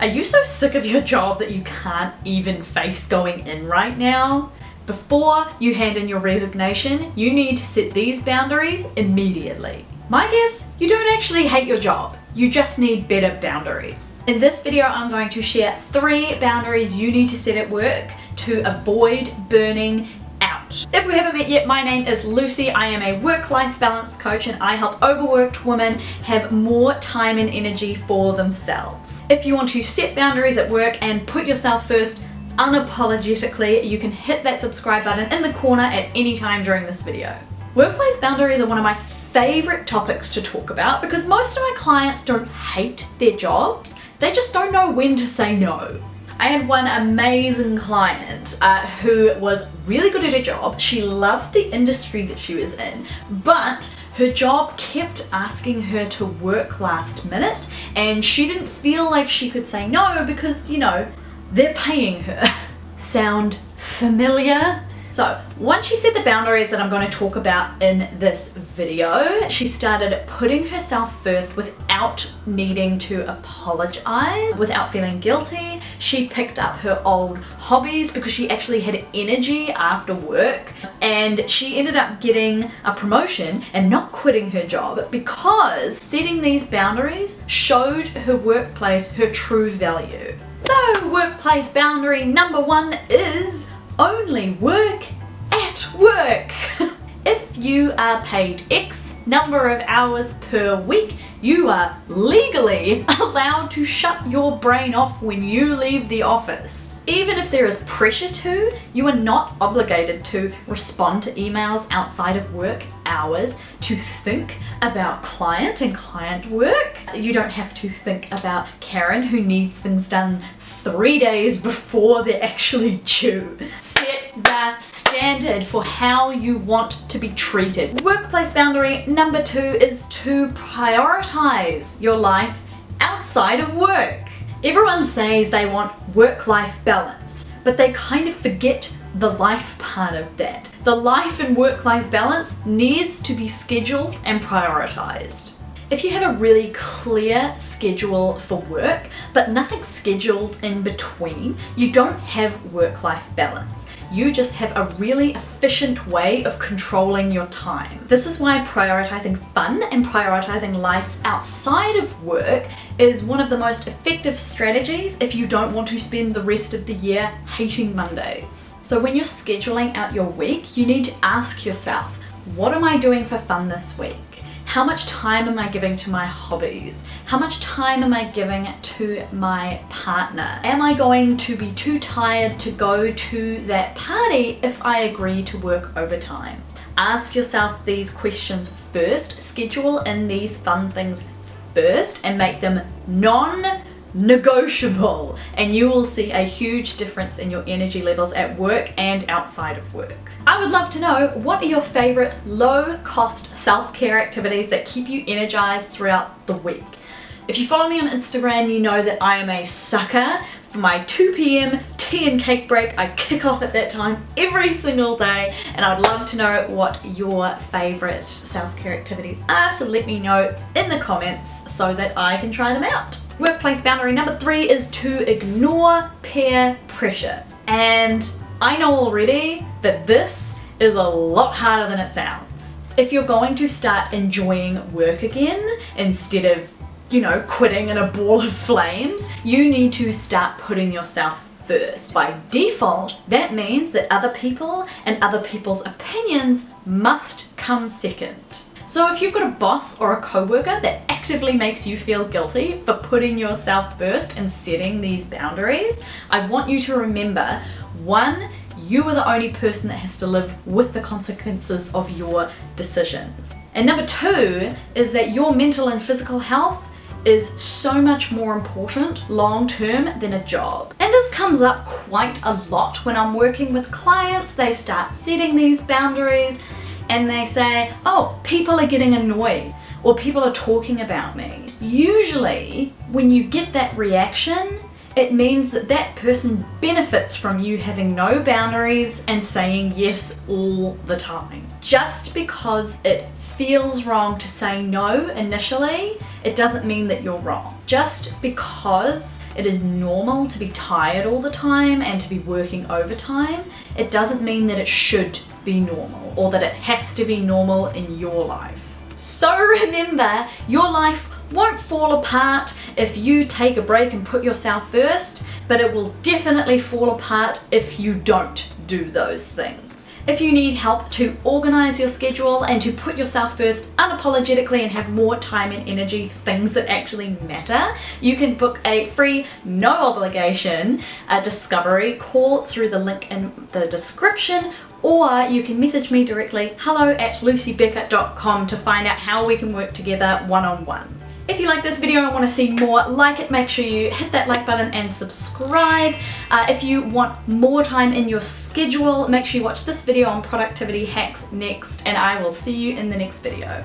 Are you so sick of your job that you can't even face going in right now? Before you hand in your resignation, you need to set these boundaries immediately. My guess, you don't actually hate your job. You just need better boundaries. In this video, I'm going to share 3 boundaries you need to set at work to avoid burning out. If we haven't met yet, my name is Lucy. I am a work-life balance coach and I help overworked women have more time and energy for themselves. If you want to set boundaries at work and put yourself first unapologetically, you can hit that subscribe button in the corner at any time during this video. Workplace boundaries are one of my favorite topics to talk about because most of my clients don't hate their jobs, they just don't know when to say no. I had one amazing client who was really good at her job. She loved the industry that she was in, but her job kept asking her to work last minute and she didn't feel like she could say no because, you know, they're paying her. Sound familiar? So once she set the boundaries that I'm going to talk about in this video, she started putting herself first without needing to apologize, without feeling guilty. She picked up her old hobbies because she actually had energy after work, and she ended up getting a promotion and not quitting her job because setting these boundaries showed her workplace her true value. So workplace boundary number 1 is only work at work. If you are paid X number of hours per week, you are legally allowed to shut your brain off when you leave the office. Even if there is pressure to, you are not obligated to respond to emails outside of work hours, to think about client and client work. You don't have to think about Karen who needs things done 3 days before they're actually due. Set the standard for how you want to be treated. Workplace boundary number 2 is to prioritize your life outside of work. Everyone says they want work-life balance, but they kind of forget the life part of that. The life and work-life balance needs to be scheduled and prioritized. If you have a really clear schedule for work, but nothing scheduled in between, you don't have work-life balance. You just have a really efficient way of controlling your time. This is why prioritizing fun and prioritizing life outside of work is one of the most effective strategies if you don't want to spend the rest of the year hating Mondays. So when you're scheduling out your week, you need to ask yourself, what am I doing for fun this week? How much time am I giving to my hobbies? How much time am I giving to my partner? Am I going to be too tired to go to that party if I agree to work overtime? Ask yourself these questions first, schedule in these fun things first and make them non-negotiable, and you will see a huge difference in your energy levels at work and outside of work. I would love to know, what are your favorite low-cost self-care activities that keep you energized throughout the week? If you follow me on Instagram, you know that I am a sucker for my 2 p.m. tea and cake break. I kick off at that time every single day, and I'd love to know what your favorite self-care activities are, so let me know in the comments so that I can try them out. Workplace boundary number 3 is to ignore peer pressure. And I know already that this is a lot harder than it sounds. If you're going to start enjoying work again, instead of, you know, quitting in a ball of flames, you need to start putting yourself first. By default, that means that other people and other people's opinions must come second. So if you've got a boss or a coworker that actively makes you feel guilty for putting yourself first and setting these boundaries, I want you to remember, 1, you are the only person that has to live with the consequences of your decisions. And number 2 is that your mental and physical health is so much more important long term than a job. And this comes up quite a lot when I'm working with clients. They start setting these boundaries and they say, oh, people are getting annoyed or people are talking about me. Usually when you get that reaction, it means that that person benefits from you having no boundaries and saying yes all the time. Just because it feels wrong to say no initially, it doesn't mean that you're wrong. Just because it is normal to be tired all the time and to be working overtime, it doesn't mean that it should be normal or that it has to be normal in your life. So remember, your life won't fall apart if you take a break and put yourself first, but it will definitely fall apart if you don't do those things. If you need help to organize your schedule and to put yourself first unapologetically and have more time and energy for things that actually matter, you can book a free, no obligation discovery call through the link in the description, or you can message me directly, hello@lucybekker.com, to find out how we can work together one-on-one. If you like this video and want to see more like it, make sure you hit that like button and subscribe. If you want more time in your schedule, make sure you watch this video on productivity hacks next, and I will see you in the next video.